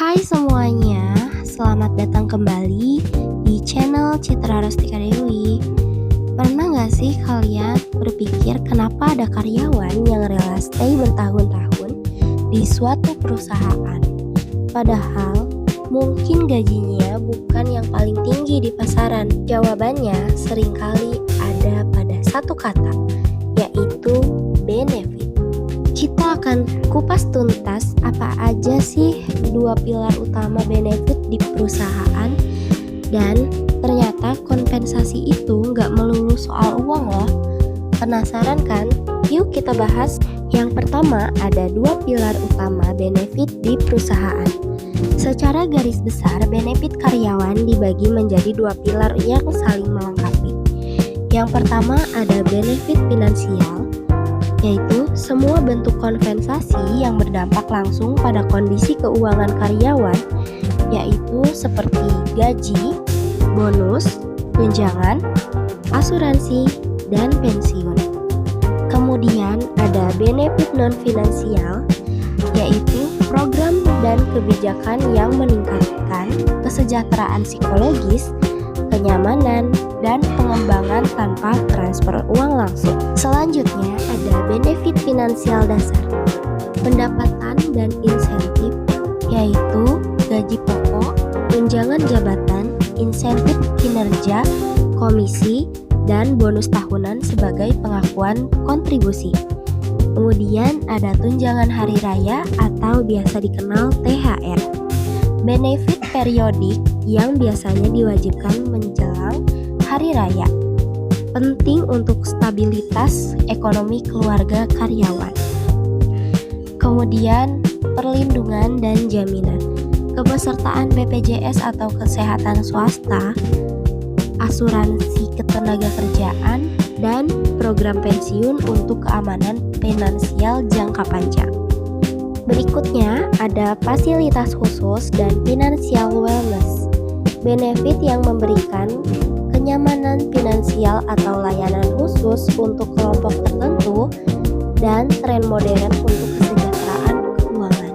Hai semuanya, selamat datang kembali di channel Citra Rustika Dewi. Pernah gak sih kalian berpikir kenapa ada karyawan yang rela stay bertahun-tahun di suatu perusahaan? Padahal mungkin gajinya bukan yang paling tinggi di pasaran. Jawabannya seringkali ada pada satu kata, yaitu benefit. Kita akan kupas tuntas apa aja sih dua pilar utama benefit di perusahaan, dan ternyata kompensasi itu nggak melulu soal uang loh. Penasaran kan? Yuk kita bahas. Yang pertama, ada dua pilar utama benefit di perusahaan. Secara garis besar, benefit karyawan dibagi menjadi dua pilar yang saling melengkapi. Yang pertama ada benefit finansial, yaitu semua bentuk kompensasi yang berdampak langsung pada kondisi keuangan karyawan, yaitu seperti gaji, bonus, tunjangan, asuransi, dan pensiun. Kemudian ada benefit non-finansial, yaitu program dan kebijakan yang meningkatkan kesejahteraan psikologis, kenyamanan, dan pengembangan tanpa transfer uang langsung. Selanjutnya ada benefit finansial dasar, pendapatan dan insentif, yaitu gaji pokok, tunjangan jabatan, insentif kinerja, komisi, dan bonus tahunan sebagai pengakuan kontribusi. Kemudian ada tunjangan hari raya atau biasa dikenal THR. Benefit periodik yang biasanya diwajibkan menjelang hari raya, penting untuk stabilitas ekonomi keluarga karyawan. Kemudian perlindungan dan jaminan, kepesertaan BPJS atau kesehatan swasta, asuransi ketenagakerjaan, dan program pensiun untuk keamanan finansial jangka panjang. Berikutnya ada fasilitas khusus dan financial wellness, benefit yang memberikan kenyamanan finansial atau layanan khusus untuk kelompok tertentu dan tren modern untuk kesejahteraan keuangan.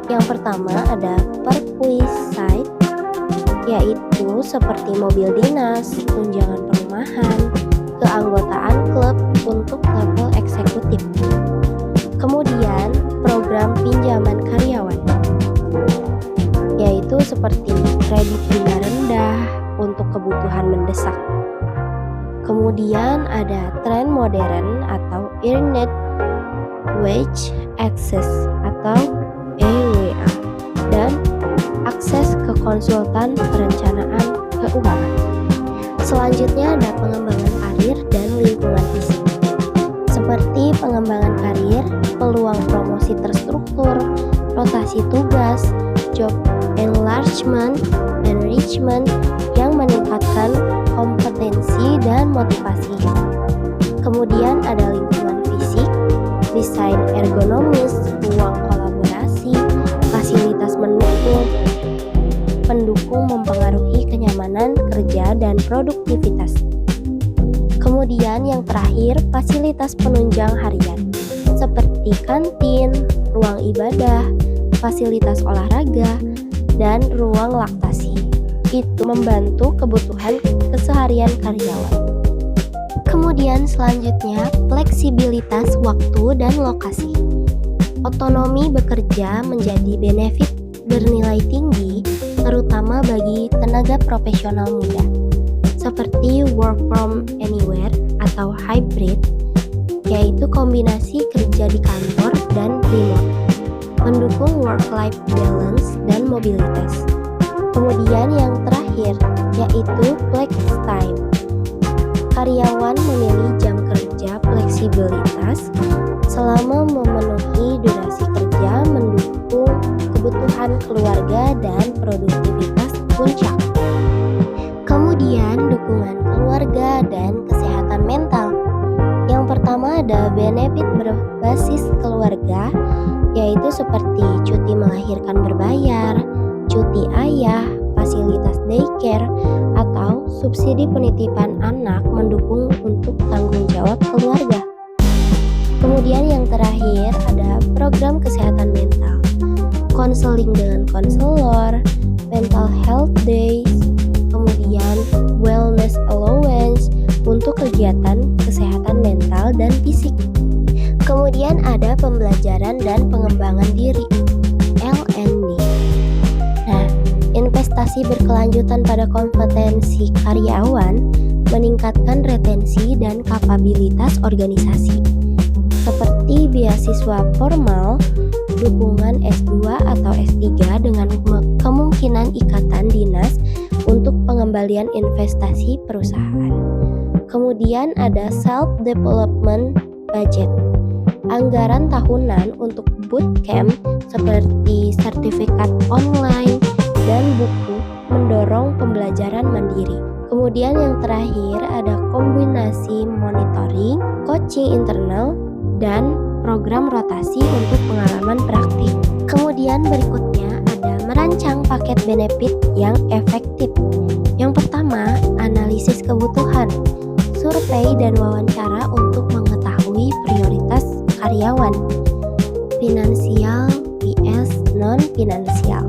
Yang pertama ada perquisite, yaitu seperti mobil dinas, tunjangan perumahan, keanggotaan klub untuk level eksekutif. Kemudian program pinjaman karyawan, yaitu seperti kredit bunga rendah untuk kebutuhan mendesak. Kemudian ada tren modern atau Earned Wage Access atau EWA, dan akses ke konsultan perencanaan keuangan. Selanjutnya ada pengembangan karir dan lingkungan fisik, seperti pengembangan karir, peluang promosi terstruktur, rotasi tugas, job enlargement, enrichment yang meningkatkan kompetensi dan motivasi. Kemudian ada lingkungan fisik, desain ergonomis, ruang kolaborasi, fasilitas pendukung mempengaruhi kenyamanan kerja dan produktivitas. Kemudian yang terakhir, fasilitas penunjang harian seperti kantin, ruang ibadah, fasilitas olahraga, dan ruang laktasi. Itu membantu kebutuhan keseharian karyawan. Kemudian selanjutnya, fleksibilitas waktu dan lokasi. Otonomi bekerja menjadi benefit bernilai tinggi, terutama bagi tenaga profesional muda, seperti work from anywhere atau hybrid, yaitu kombinasi kerja di kantor dan remote, mendukung work-life balance dan mobilitas. Kemudian yang terakhir, yaitu flex time. Karyawan memilih jam kerja fleksibilitas selama memenuhi durasi kerja, mendukung kebutuhan keluarga dan produktivitas puncak. Kemudian dukungan keluarga dan kesehatan mental. Yang pertama ada benefit berbasis keluarga, yaitu seperti cuti melahirkan berbayar, cuti ayah, fasilitas daycare, atau subsidi penitipan anak mendukung untuk tanggung jawab keluarga. Kemudian yang terakhir ada program kesehatan mental. konseling dengan konselor, mental health days, kemudian wellness allowance untuk kegiatan kesehatan mental dan fisik. Kemudian ada pembelajaran dan pengembangan diri, L&D. Nah, investasi berkelanjutan pada kompetensi karyawan meningkatkan retensi dan kapabilitas organisasi, seperti beasiswa formal, dukungan S2 atau S3 dengan kemungkinan ikatan dinas untuk pengembalian investasi perusahaan. Kemudian ada self-development budget, anggaran tahunan untuk bootcamp seperti sertifikat online dan buku mendorong pembelajaran mandiri. Kemudian yang terakhir ada kombinasi monitoring, coaching internal, dan program rotasi untuk pengalaman praktik. Kemudian berikutnya ada merancang paket benefit yang efektif. Yang pertama, analisis kebutuhan, survei dan wawancara untuk mengetahui prioritas karyawan, finansial vs non-finansial.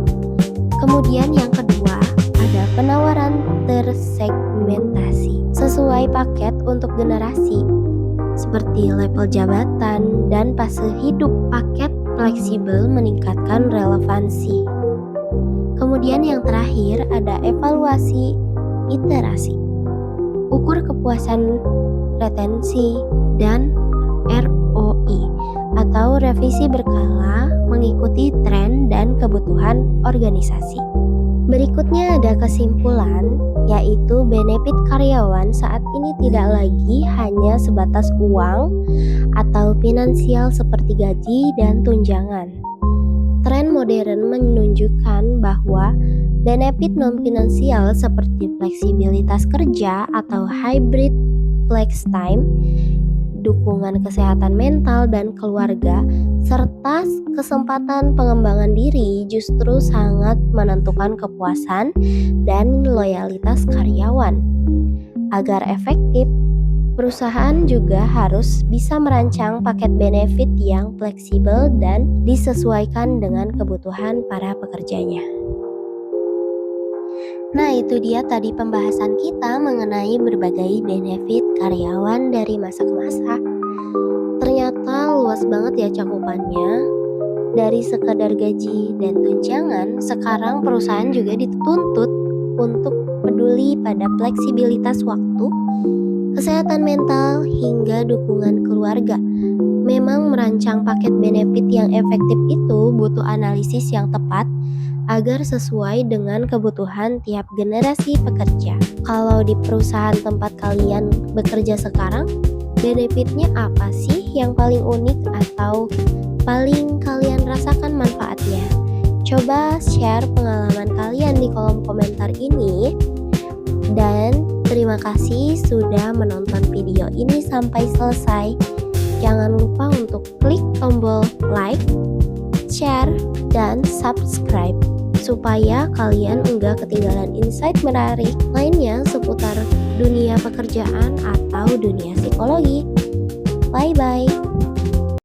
Kemudian yang kedua, ada penawaran tersegmentasi sesuai paket untuk generasi seperti level jabatan dan fase hidup. Paket fleksibel meningkatkan relevansi. Kemudian yang terakhir ada evaluasi iterasi, ukur kepuasan retensi dan ROI atau revisi berkala mengikuti tren dan kebutuhan organisasi. Berikutnya ada kesimpulan, yaitu benefit karyawan saat ini tidak lagi hanya sebatas uang atau finansial seperti gaji dan tunjangan. Tren modern menunjukkan bahwa benefit non-finansial seperti fleksibilitas kerja atau hybrid flex time, dukungan kesehatan mental dan keluarga, serta kesempatan pengembangan diri justru sangat menentukan kepuasan dan loyalitas karyawan. Agar efektif, perusahaan juga harus bisa merancang paket benefit yang fleksibel dan disesuaikan dengan kebutuhan para pekerjanya. Nah, itu dia tadi pembahasan kita mengenai berbagai benefit karyawan dari masa ke masa. Ternyata luas banget ya cakupannya. Dari sekadar gaji dan tunjangan, sekarang perusahaan juga dituntut untuk peduli pada fleksibilitas waktu, kesehatan mental, hingga dukungan keluarga. Memang merancang paket benefit yang efektif itu butuh analisis yang tepat agar sesuai dengan kebutuhan tiap generasi pekerja. Kalau di perusahaan tempat kalian bekerja sekarang, benefitnya apa sih yang paling unik atau paling kalian rasakan manfaatnya? Coba share pengalaman kalian di kolom komentar ini. Dan terima kasih sudah menonton video ini sampai selesai. Jangan lupa untuk klik tombol like, share, dan subscribe supaya kalian enggak ketinggalan insight menarik lainnya seputar dunia pekerjaan atau dunia psikologi. Bye-bye.